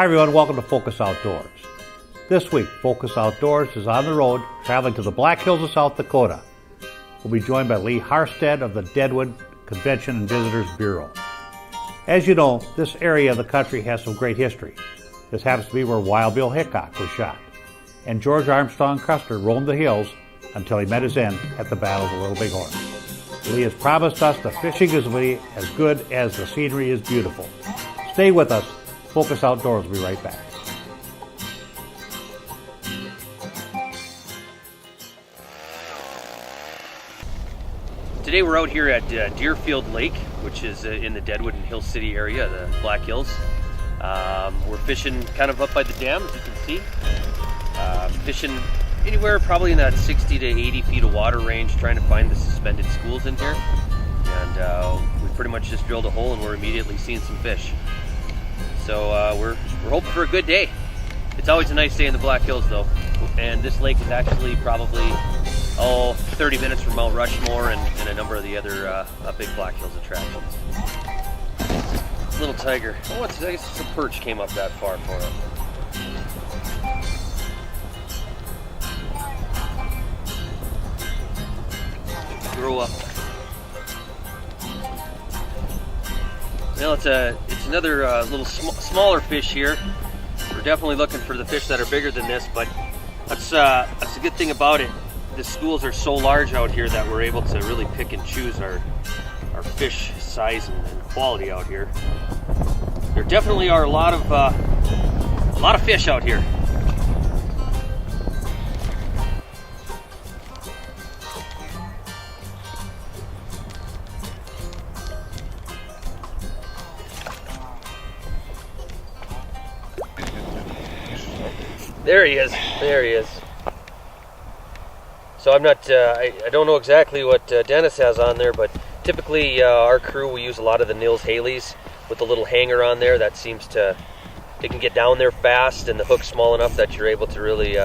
Hi everyone, welcome to Focus Outdoors. This week, Focus Outdoors is on the road traveling to the Black Hills of South Dakota. We'll be joined by Lee Harstead of the Deadwood Convention and Visitors Bureau. As you know, this area of the country has some great history. This happens to be where Wild Bill Hickok was shot, and George Armstrong Custer roamed the hills until he met his end at the Battle of the Little Bighorn. Lee has promised us the fishing is to be as good as the scenery is beautiful. Stay with us. Focus Outdoors will be right back. Today we're out here at Deerfield Lake, which is in the Deadwood and Hill City area, the Black Hills. We're fishing kind of up by the dam, as you can see. Fishing anywhere probably in that 60 to 80 feet of water range, trying to find the suspended schools in here. And we pretty much just drilled a hole and we're immediately seeing some fish. So we're hoping for a good day. It's always a nice day in the Black Hills though. And this lake is actually probably 30 minutes from Mount Rushmore and a number of the other big Black Hills attractions. Little tiger. Oh, I guess some perch came up that far for him. Grow up. Well, it's another little smaller fish here. We're definitely looking for the fish that are bigger than this, but that's the good thing about it. The schools are so large out here that we're able to really pick and choose our fish size and quality out here. There definitely are a lot of fish out here. There he is. There he is. So I'm not, I don't know exactly what Dennis has on there, but typically our crew, we use a lot of the Nils Haleys with the little hanger on there. That seems to, it can get down there fast and the hook's small enough that you're able to really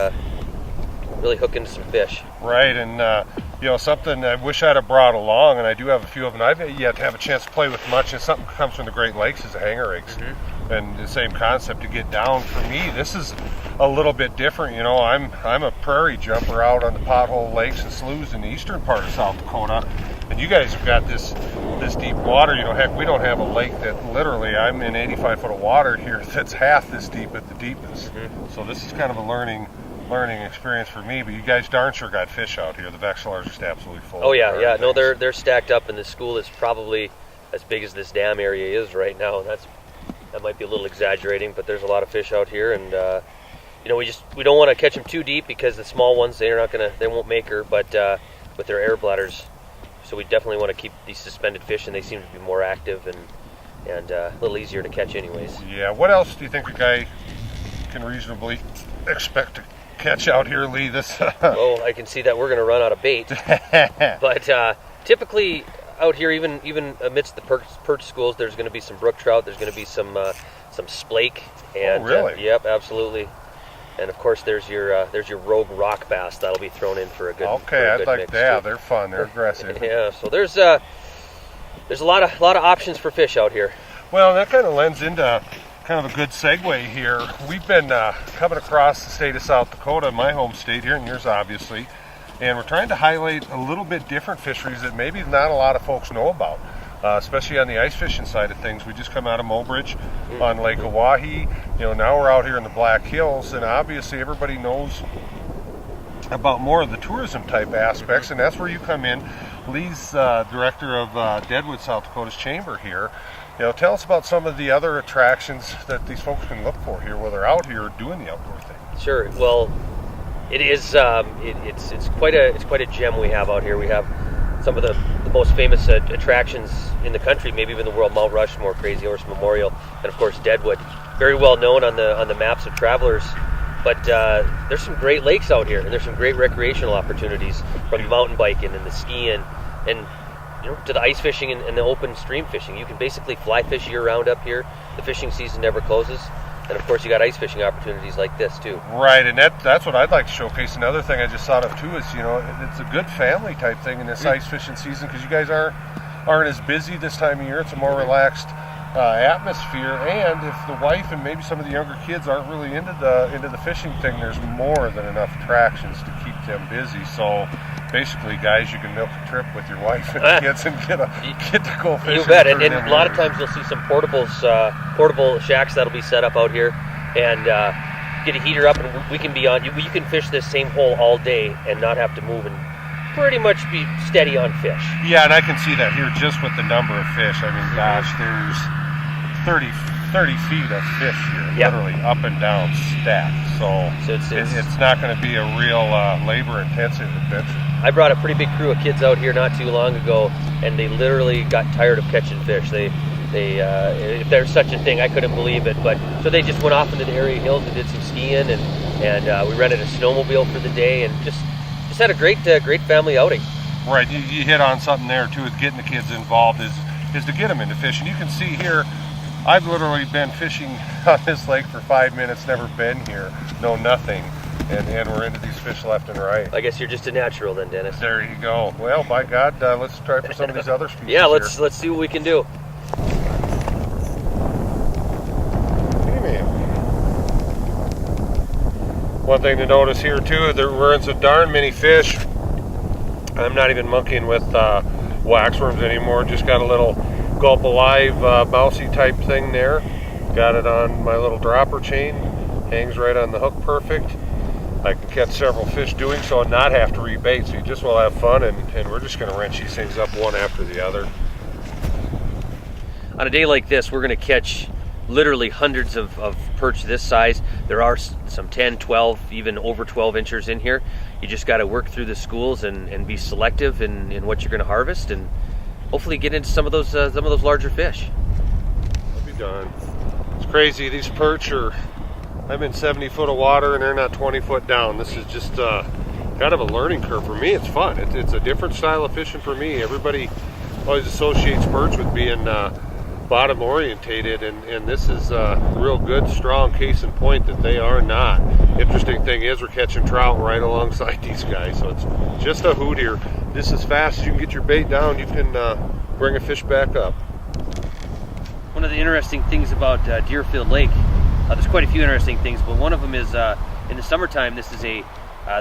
hook into some fish. Right, and something I wish I'd have brought along, and I do have a few of them I've yet to have a chance to play with much, and something that comes from the Great Lakes is the hanger rigs. Mm-hmm. And the same concept to get down. For me, this is a little bit different. I'm a prairie jumper out on the pothole lakes and sloughs in the eastern part of South Dakota, and you guys have got this deep water. Heck, we don't have a lake that literally, I'm in 85 foot of water here that's half this deep at the deepest. Mm-hmm. So this is kind of a learning experience for me, but you guys darn sure got fish out here. The Vexillars are just absolutely full. Oh yeah. No, they're stacked up, and the school is probably as big as this dam area is right now, and that might be a little exaggerating, but there's a lot of fish out here, and we don't want to catch them too deep because the small ones they won't make her, but with their air bladders, so we definitely want to keep these suspended fish, and they seem to be more active and a little easier to catch anyways. Yeah. What else do you think a guy can reasonably expect to catch out here, Lee? Well, I can see that we're going to run out of bait, but typically out here, even amidst the perch schools, there's going to be some brook trout. There's going to be some splake. And, oh, really? Yep, absolutely. And of course, there's your rogue rock bass that'll be thrown in for a good. Okay, I'd like mix that. Too. They're fun. They're aggressive. Yeah. So there's a lot of options for fish out here. Well, that kind of lends into kind of a good segue here. We've been coming across the state of South Dakota, my home state here, and yours obviously. And we're trying to highlight a little bit different fisheries that maybe not a lot of folks know about, especially on the ice fishing side of things. We just come out of Mobridge on Lake Oahe. Now we're out here in the Black Hills, and obviously everybody knows about more of the tourism type aspects, and that's where you come in. Lee's director of Deadwood, South Dakota's chamber here. Tell us about some of the other attractions that these folks can look for here while they're out here doing the outdoor thing. Sure. Well, it is. It's quite a gem we have out here. We have some of the most famous attractions in the country, maybe even the world: Mount Rushmore, Crazy Horse Memorial, and of course Deadwood. Very well known on the maps of travelers. But there's some great lakes out here, and there's some great recreational opportunities from the mountain biking and the skiing, and to the ice fishing and the open stream fishing. You can basically fly fish year round up here. The fishing season never closes. And of course, you got ice fishing opportunities like this too. Right, and that's what I'd like to showcase. Another thing I just thought of too is, it's a good family type thing in this ice fishing season because you guys aren't as busy this time of year. It's a more relaxed atmosphere. And if the wife and maybe some of the younger kids aren't really into the fishing thing, there's more than enough attractions to keep them busy. So basically, guys, you can milk a trip with your wife and kids and get to go fishing. You bet. And a lot of times you'll see some portable shacks that'll be set up out here, and get a heater up, and we can be on. You can fish this same hole all day and not have to move and pretty much be steady on fish. Yeah, and I can see that here just with the number of fish. I mean, gosh, there's 30 feet of fish here, literally up and down stacked. So it's not going to be a real labor-intensive adventure. I brought a pretty big crew of kids out here not too long ago, and they literally got tired of catching fish. They if there's such a thing, I couldn't believe it. But so they just went off into the area hills and did some skiing, and we rented a snowmobile for the day, and just had a great family outing. Right, you hit on something there too. With getting the kids involved is to get them into fishing. You can see here, I've literally been fishing on this lake for 5 minutes, never been here, know nothing, and we're into these fish left and right. I guess you're just a natural then, Dennis. There you go. Well, by God, let's try for some of these other species. Yeah, let's see what we can do. One thing to notice here too, we're in some darn many fish. I'm not even monkeying with waxworms anymore. Just got a little gulp alive mousy type thing there. Got it on my little dropper chain. Hangs right on the hook perfect. I can catch several fish doing so and not have to rebait. So you just will have fun, and we're just going to wrench these things up one after the other. On a day like this, we're going to catch literally hundreds of perch this size. There are some 10, 12, even over 12 inchers in here. You just got to work through the schools and be selective in what you're going to harvest, and hopefully get into some of those larger fish. I'll be done. It's crazy. These perch I'm in 70 foot of water and they're not 20 foot down. This is just kind of a learning curve for me. It's fun. It's a different style of fishing for me. Everybody always associates perch with being bottom orientated, and this is a real good strong case in point that they are not. Interesting thing is we're catching trout right alongside these guys, so it's just a hoot here. This is fast as you can get your bait down, you can bring a fish back up. One of the interesting things about Deerfield Lake, there's quite a few interesting things, but one of them is in the summertime, this is the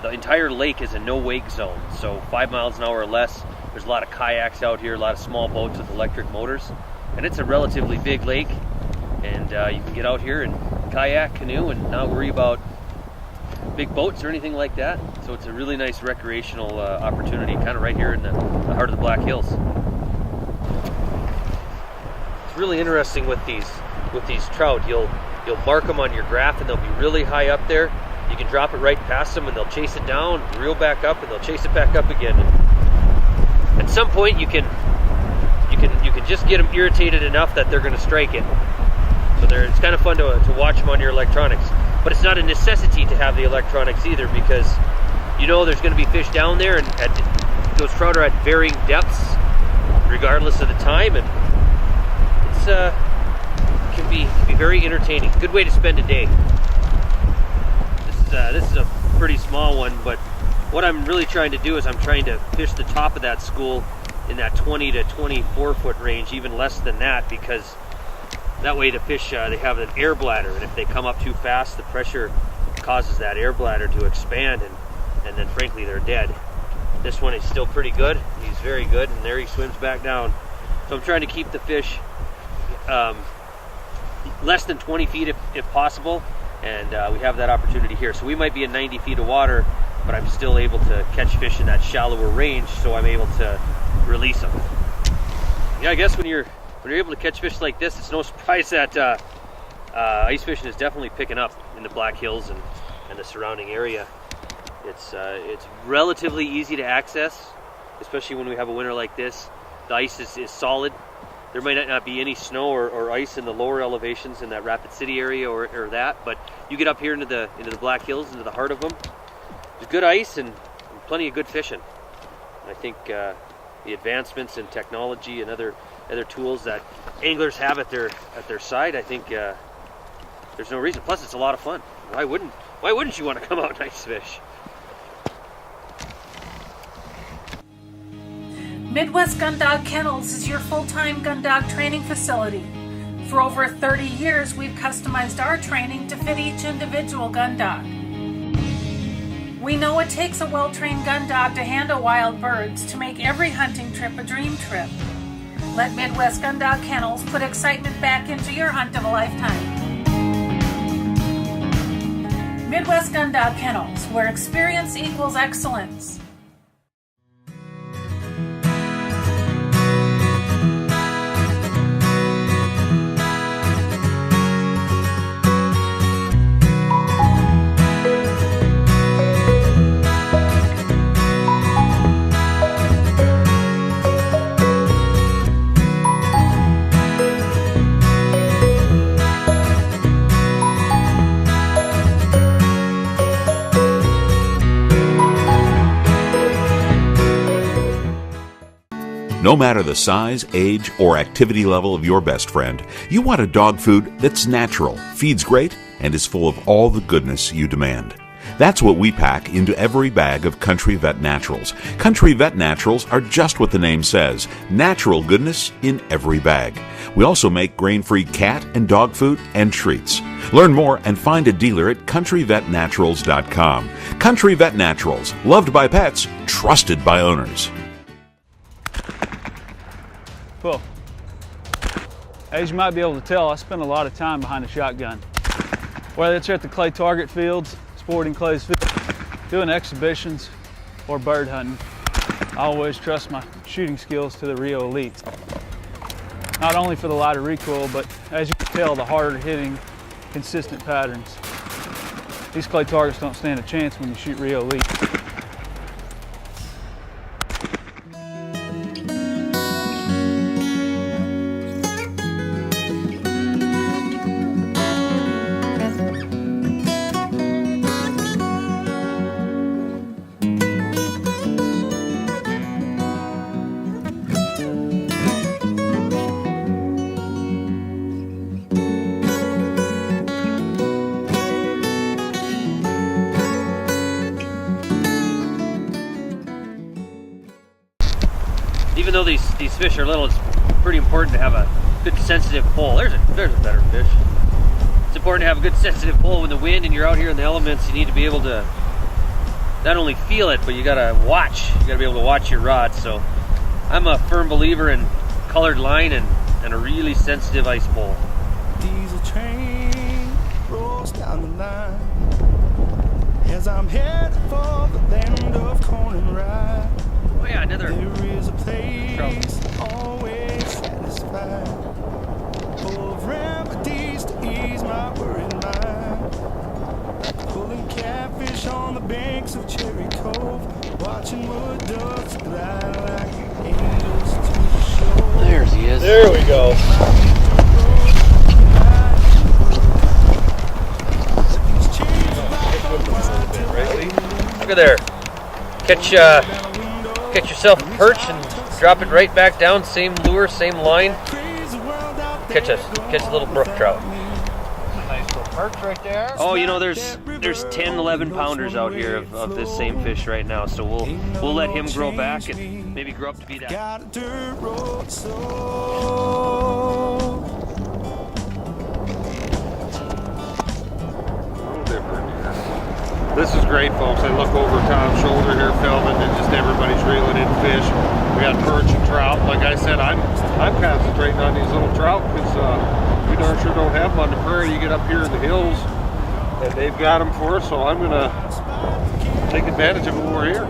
entire lake is a no wake zone, so 5 miles an hour or less. There's a lot of kayaks out here, a lot of small boats with electric motors. And it's a relatively big lake, and you can get out here and kayak, canoe, and not worry about big boats or anything like that. So it's a really nice recreational opportunity, kind of right here in the heart of the Black Hills. It's really interesting with these trout. You'll mark them on your graph, and they'll be really high up there. You can drop it right past them, and they'll chase it down, reel back up, and they'll chase it back up again. And at some point, you can just get them irritated enough that they're going to strike it. So it's kind of fun to watch them on your electronics. But it's not a necessity to have the electronics either, because you know there's going to be fish down there, and those trout are at varying depths regardless of the time, and it can be very entertaining. Good way to spend a day. This is a pretty small one, but what I'm really trying to do is I'm trying to fish the top of that school in that 20 to 24 foot range, even less than that, because that way the fish, they have an air bladder, and if they come up too fast, the pressure causes that air bladder to expand, and then frankly they're dead. This one is still pretty good. He's very good, and there he swims back down. So I'm trying to keep the fish less than 20 feet if possible, and we have that opportunity here. So we might be in 90 feet of water, but I'm still able to catch fish in that shallower range, so I'm able to release them. Yeah, I guess when you're able to catch fish like this, it's no surprise that ice fishing is definitely picking up in the Black Hills and the surrounding area. It's relatively easy to access, especially when we have a winter like this. The ice is solid. There might not be any snow or ice in the lower elevations in that Rapid City area or that, but you get up here into the Black Hills, into the heart of them. There's good ice and plenty of good fishing. I think the advancements in technology and other tools that anglers have at their side, I think there's no reason. Plus, it's a lot of fun. Why wouldn't you want to come out and ice fish? Midwest Gun Dog Kennels is your full-time gun dog training facility. For over 30 years, we've customized our training to fit each individual gun dog. We know it takes a well-trained gun dog to handle wild birds to make every hunting trip a dream trip. Let Midwest Gun Dog Kennels put excitement back into your hunt of a lifetime. Midwest Gun Dog Kennels, where experience equals excellence. No matter the size, age, or activity level of your best friend, you want a dog food that's natural, feeds great, and is full of all the goodness you demand. That's what we pack into every bag of Country Vet Naturals. Country Vet Naturals are just what the name says, natural goodness in every bag. We also make grain-free cat and dog food and treats. Learn more and find a dealer at countryvetnaturals.com. Country Vet Naturals, loved by pets, trusted by owners. Well, as you might be able to tell, I spend a lot of time behind a shotgun. Whether it's at the clay target fields, sporting clays fields, doing exhibitions, or bird hunting, I always trust my shooting skills to the Rio Elites. Not only for the lighter recoil, but as you can tell, the harder hitting, consistent patterns. These clay targets don't stand a chance when you shoot Rio Elite. Even though these fish are little, it's pretty important to have a good sensitive pole. There's a better fish. It's important to have a good sensitive pole when the wind and you're out here in the elements. You need to be able to not only feel it, but you gotta watch. You gotta be able to watch your rod. So I'm a firm believer in colored line and a really sensitive ice pole. Diesel train rolls down the line as I'm headed for the land of corn and rye. Oh yeah, another. There is a place always satisfied, full of remedies to ease my worried mind. Pulling catfish on the banks of Cherry Cove, watching wood ducks glide like angels to the shore. There he is. There we go. Look at there. Catch yourself a perch and drop it right back down. Same lure, same line. Catch a little brook trout. Nice little perch right there. Oh, you know, there's 10, 11 pounders out here of this same fish right now. So we'll let him grow back and maybe grow up to be that. Got a dirt road This is great, folks. I look over Tom's shoulder here filming, and just everybody's reeling in fish. We got perch and trout. Like I said, I'm concentrating on these little trout because we darn sure don't have them on the prairie. You get up here in the hills, and they've got them for us. So I'm gonna take advantage of it when we're here.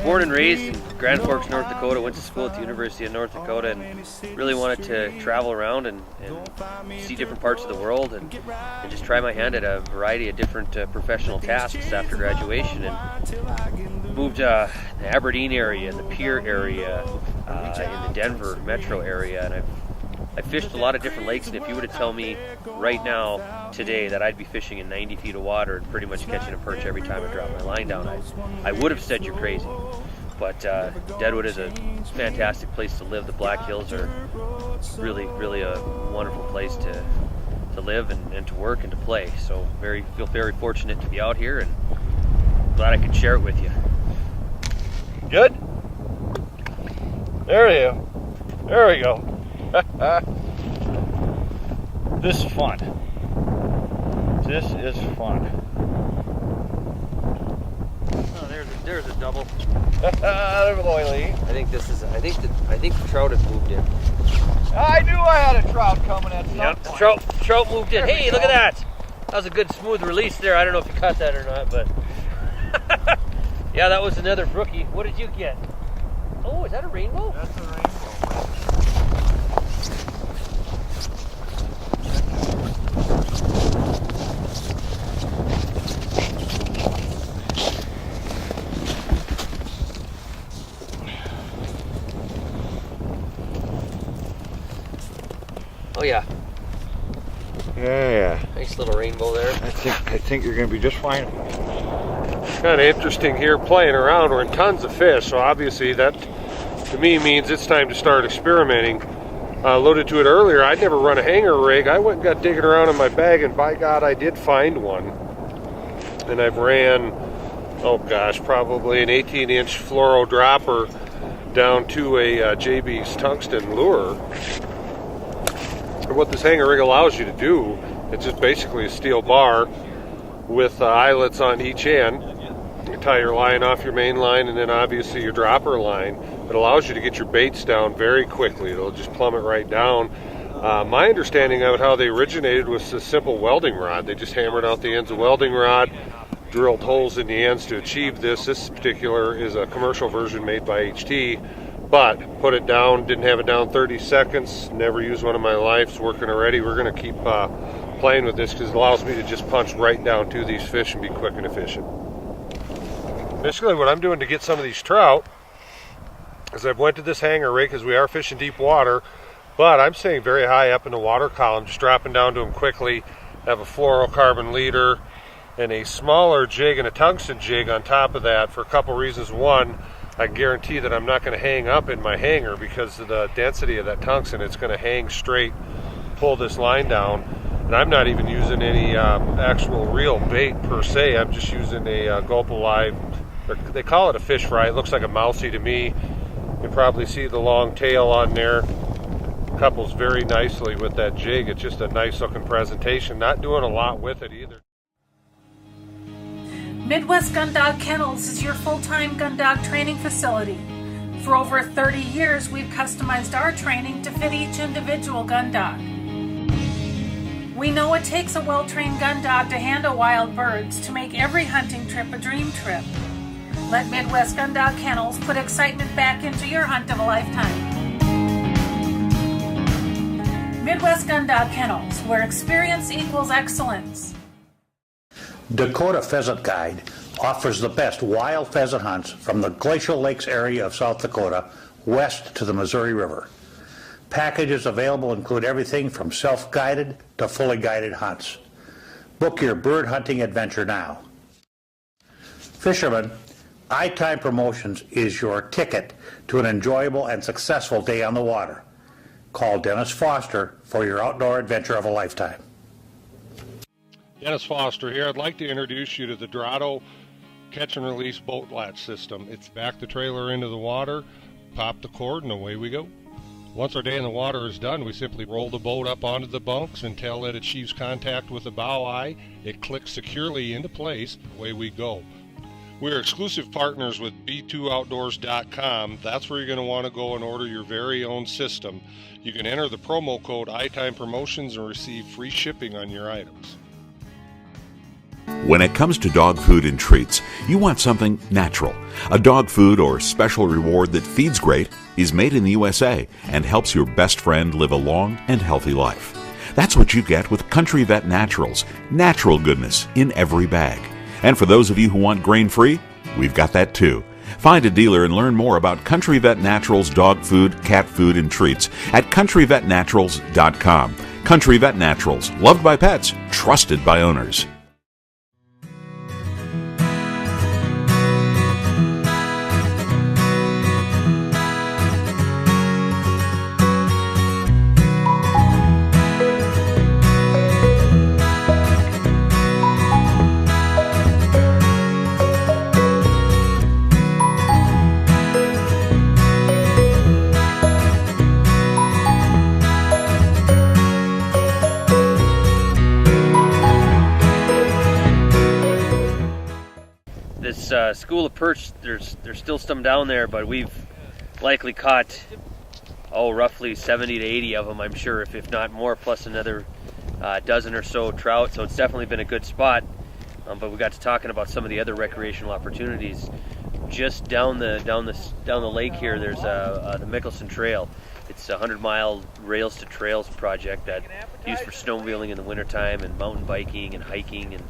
Born and raised in Grand Forks, North Dakota. Went to school at the University of North Dakota and really wanted to travel around and see different parts of the world and just try my hand at a variety of different professional tasks after graduation. And moved the Aberdeen area and the Pierre area, in the Denver metro area, and I fished a lot of different lakes. And if you were to tell me right now, today, that I'd be fishing in 90 feet of water and pretty much catching a perch every time I drop my line down, I would have said you're crazy. But Deadwood is a fantastic place to live. The Black Hills are really, really a wonderful place to live and to work and to play. So feel very fortunate to be out here and glad I could share it with you. Good? There you go. There we go. This is fun. This is fun. Oh, there's a double. There we go, Lee. I think the trout has moved in. I knew I had a trout coming at some Yep, point. trout moved in. There we Hey, look go. at that. That was a good smooth release there. I don't know if you caught that or not, but yeah, that was another brookie. What did you get? Oh, is that a rainbow? That's a rainbow. Oh yeah, Yeah. nice little rainbow there. I think you're going to be just fine. Kind of interesting here playing around. We're in tons of fish, so obviously that to me means it's time to start experimenting. I alluded to it earlier. I'd never run a hanger rig. I went and got digging around in my bag, and by God, I did find one. And I've ran, oh gosh, probably an 18-inch fluoro dropper down to a JB's tungsten lure. And what this hanger rig allows you to do, it's just basically a steel bar with eyelets on each end. You tie your line off your main line and then obviously your dropper line. It allows you to get your baits down very quickly. It'll just plummet right down. My understanding of it, how they originated, was a simple welding rod. They just hammered out the ends of welding rod, drilled holes in the ends to achieve this. This particular is a commercial version made by HT, but put it down, didn't have it down 30 seconds, never used one in my life. It's working already. We're going to keep playing with this because it allows me to just punch right down to these fish and be quick and efficient. Basically what I'm doing to get some of these trout is I've went to this hanger rig because we are fishing deep water, but I'm staying very high up in the water column, just dropping down to them quickly. I have a fluorocarbon leader and a smaller jig and a tungsten jig on top of that for a couple reasons. One, I can guarantee that I'm not going to hang up in my hanger because of the density of that tungsten. It's going to hang straight, pull this line down. And I'm not even using any actual real bait per se. I'm just using a Gulp Alive. They call it a fish fry. It looks like a mousey to me. You can probably see the long tail on there. Couples very nicely with that jig. It's just a nice looking presentation. Not doing a lot with it either. Midwest Gun Dog Kennels is your full-time gun dog training facility. For over 30 years, we've customized our training to fit each individual gun dog. We know it takes a well-trained gun dog to handle wild birds to make every hunting trip a dream trip. Let Midwest Gun Dog Kennels put excitement back into your hunt of a lifetime. Midwest Gun Dog Kennels, where experience equals excellence. Dakota Pheasant Guide offers the best wild pheasant hunts from the Glacial Lakes area of South Dakota west to the Missouri River. Packages available include everything from self-guided to fully guided hunts. Book your bird hunting adventure now. Fishermen, iTime Promotions is your ticket to an enjoyable and successful day on the water. Call Dennis Foster for your outdoor adventure of a lifetime. Dennis Foster here. I'd like to introduce you to the Dorado catch and release boat latch system. It's back the trailer into the water, pop the cord, and away we go. Once our day in the water is done, we simply roll the boat up onto the bunks until it achieves contact with the bow eye. It clicks securely into place. Away we go. We're exclusive partners with b2outdoors.com. That's where you're going to want to go and order your very own system. You can enter the promo code iTime Promotions and receive free shipping on your items. When it comes to dog food and treats, you want something natural. A dog food or special reward that feeds great, is made in the USA, and helps your best friend live a long and healthy life. That's what you get with Country Vet Naturals. Natural goodness in every bag. And for those of you who want grain-free, we've got that too. Find a dealer and learn more about Country Vet Naturals dog food, cat food, and treats at countryvetnaturals.com. Country Vet Naturals, loved by pets, trusted by owners. school of perch, there's still some down there, but we've likely caught roughly 70 to 80 of them, I'm sure, if not more, plus another dozen or so trout. So it's definitely been a good spot. But we got to talking about some of the other recreational opportunities. Just down the lake here, there's the Mickelson Trail. It's a 100-mile rails to trails project that's used for snowmobiling in the wintertime and mountain biking and hiking and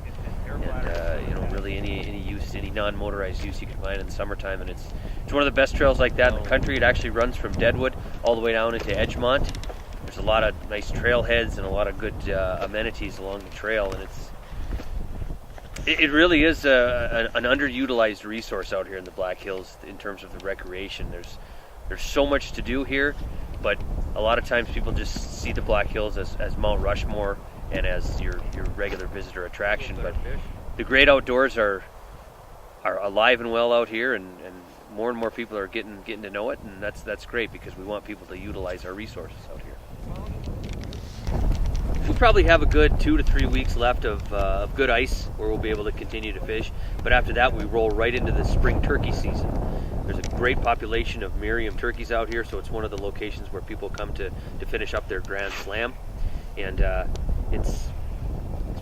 really any non-motorized use you can find in the summertime. And it's one of the best trails like that in the country. It actually runs from Deadwood all the way down into Edgemont. There's a lot of nice trailheads and a lot of good amenities along the trail, and it really is an underutilized resource out here in the Black Hills in terms of the recreation. There's so much to do here, but a lot of times people just see the Black Hills as Mount Rushmore and as your regular visitor attraction. But the great outdoors are alive and well out here, and more people are getting to know it, and that's great because we want people to utilize our resources out here. We probably have a good 2 to 3 weeks left of good ice where we'll be able to continue to fish, but after that we roll right into the spring turkey season. There's a great population of Merriam turkeys out here, so it's one of the locations where people come to finish up their Grand Slam, and it's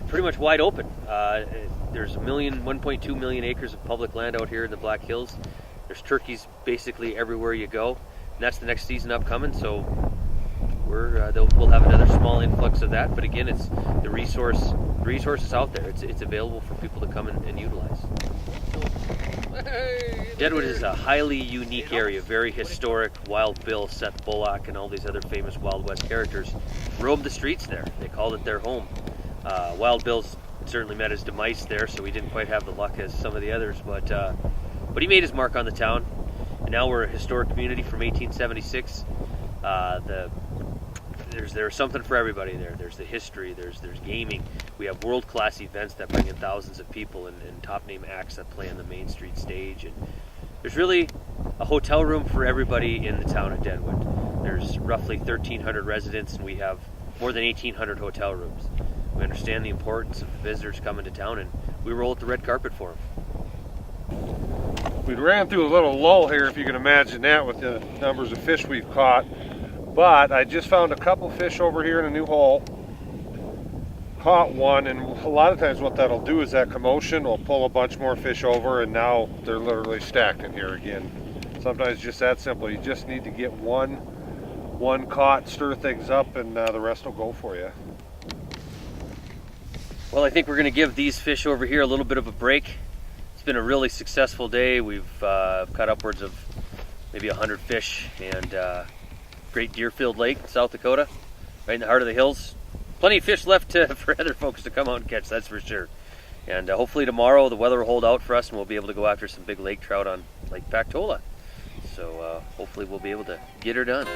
pretty much wide open. There's 1.2 million acres of public land out here in the Black Hills. There's turkeys basically everywhere you go, and that's the next season upcoming, so we'll have another small influx of that. But again, it's the resource is out there. It's available for people to come and utilize. Deadwood is a highly unique area, very historic. Wild Bill, Seth Bullock, and all these other famous Wild West characters roamed the streets there. They called it their home. Wild Bill's certainly met his demise there, so he didn't quite have the luck as some of the others, but he made his mark on the town. And now we're a historic community from 1876. There's something for everybody there. There's the history, there's gaming. We have world-class events that bring in thousands of people and top-name acts that play on the Main Street stage. And there's really a hotel room for everybody in the town of Deadwood. There's roughly 1,300 residents, and we have more than 1,800 hotel rooms. We understand the importance of visitors coming to town, and we roll out the red carpet for them. We ran through a little lull here, if you can imagine that, with the numbers of fish we've caught. But I just found a couple fish over here in a new hole. Caught one, and a lot of times what that'll do is that commotion will pull a bunch more fish over, and now they're literally stacked in here again. Sometimes just that simple. You just need to get one caught, stir things up, and the rest will go for you. Well, I think we're going to give these fish over here a little bit of a break. It's been a really successful day. We've caught upwards of maybe 100 fish, and great Deerfield Lake, South Dakota, right in the heart of the hills. Plenty of fish left for other folks to come out and catch, that's for sure. And hopefully tomorrow the weather will hold out for us and we'll be able to go after some big lake trout on Lake Pactola. So hopefully we'll be able to get her done.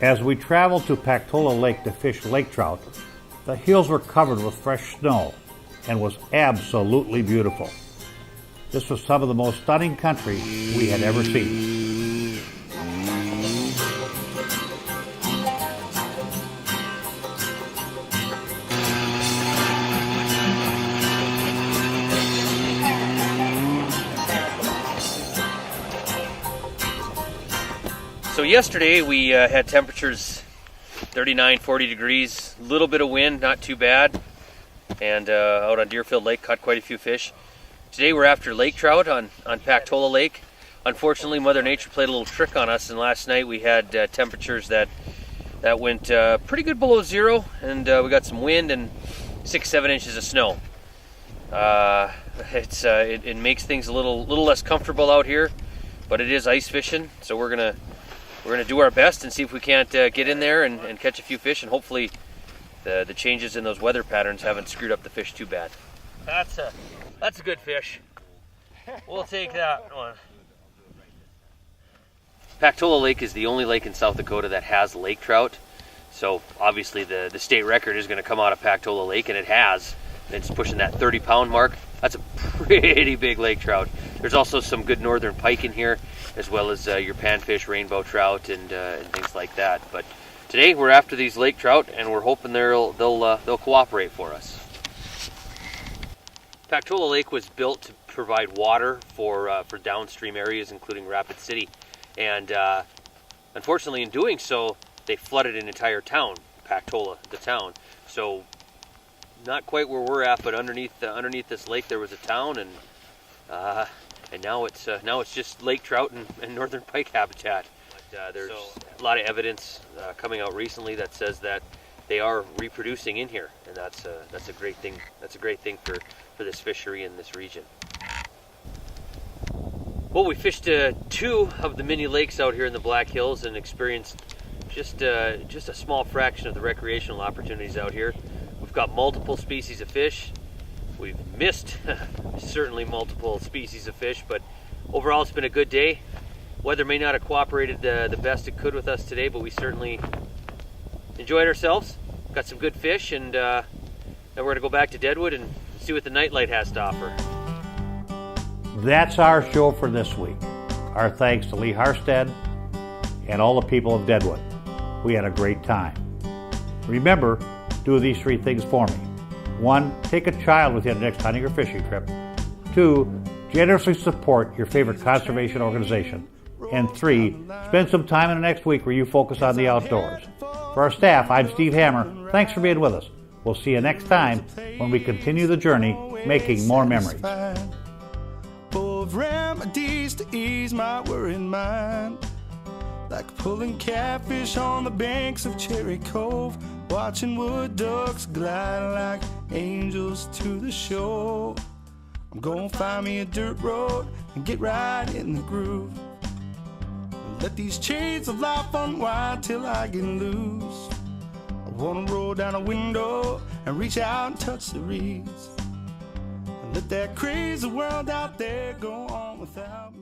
As we traveled to Pactola Lake to fish lake trout, the hills were covered with fresh snow and was absolutely beautiful. This was some of the most stunning country we had ever seen. So yesterday we had temperatures 39, 40 degrees, a little bit of wind, not too bad, and out on Deerfield Lake caught quite a few fish. Today we're after lake trout on Pactola Lake. Unfortunately, Mother Nature played a little trick on us, and last night we had temperatures that went pretty good below zero, and we got some wind and 6-7 inches of snow. It makes things a little less comfortable out here, but it is ice fishing, so we're gonna do our best and see if we can't get in there and catch a few fish, and hopefully the changes in those weather patterns haven't screwed up the fish too bad. That's a good fish. We'll take that one. Pactola Lake is the only lake in South Dakota that has lake trout. So obviously the state record is going to come out of Pactola Lake, and it has. It's pushing that 30-pound mark. That's a pretty big lake trout. There's also some good northern pike in here, as well as your panfish, rainbow trout, and things like that. But today we're after these lake trout, and we're hoping they'll cooperate for us. Pactola Lake was built to provide water for downstream areas, including Rapid City, and unfortunately, in doing so, they flooded an entire town, Pactola, the town. So, not quite where we're at, but underneath this lake, there was a town, and now it's just lake trout and northern pike habitat. But, there's a lot of evidence coming out recently that says that they are reproducing in here, and that's a great thing. That's a great thing for this fishery in this region. Well, we fished 2 of the mini lakes out here in the Black Hills and experienced just a small fraction of the recreational opportunities out here. We've got multiple species of fish. We've missed certainly multiple species of fish, but overall it's been a good day. Weather may not have cooperated the best it could with us today, but we certainly enjoyed ourselves. Got some good fish, and then we're going to go back to Deadwood and see what the nightlight has to offer. That's our show for this week. Our thanks to Lee Harstead and all the people of Deadwood. We had a great time. Remember, do these 3 things for me. 1, take a child with you on the next hunting or fishing trip. 2, generously support your favorite conservation organization. And 3, spend some time in the next week where you focus on the outdoors. For our staff, I'm Steve Hammer. Thanks for being with us. We'll see you next time when we continue the journey making more memories. Full of remedies to ease my worried mind, like pulling catfish on the banks of Cherry Cove, watching wood ducks glide like angels to the shore. I'm gonna find me a dirt road and get right in the groove, and let these chains of life unwind till I get loose. I wanna roll down a window and reach out and touch the reeds, and let that crazy world out there go on without me.